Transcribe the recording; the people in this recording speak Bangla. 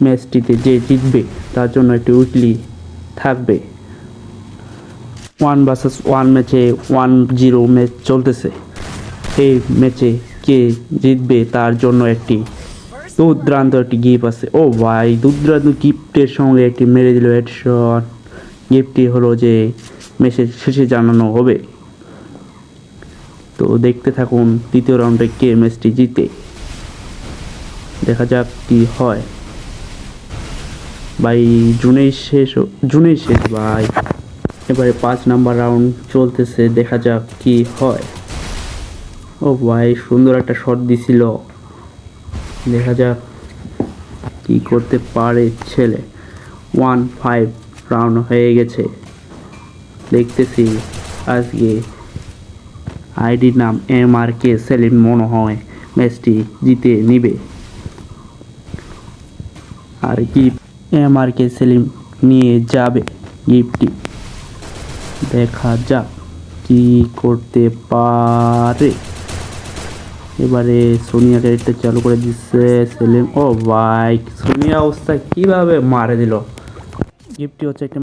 ম্যাচটিতে যে জিতবে তার জন্য একটি উইকলি থাকবে। 1 vs 1 ম্যাচে 1-0 ম্যাচ চলতেছে। এই ম্যাচে কে জিতবে তার জন্য একটি দুর্দান্ত একটি গিফট আছে। ও ভাই, দুর্দান্ত গিফটের সঙ্গে একটি মেরে দিল হেডশট। গিফটটি হলো যে ম্যাচের শেষে জানানো হবে। তো দেখতে থাকুন দ্বিতীয় রাউন্ডে কে ম্যাচটি জিতে। দেখা যাক কি হয়। ভাই জুনেই শেষ ভাই। এবারে 5 নাম্বার রাউন্ড চলতেছে, দেখা যাক কি হয়। ও ভাই, সুন্দর একটা শট দিছিল, দেখা যাক কি করতে পারে ছেলে। 1-5 রাউন্ড হয়ে গেছে। দেখতেছি আজকে আইডির নাম MRK সেলিম মনে হয় ম্যাচটি জিতে নিবে। আর গিফট MRK সেলিম নিয়ে যাবে গিফটটি। দেখা যাক কি করতে পারে। এবারে সোনিয়া ক্যারেক্টার চালু করে দিচ্ছে সেলিম। ও ভাই, সোনিয়া অবস্থা কিভাবে মারে দিল। গিফটটি হচ্ছে একটা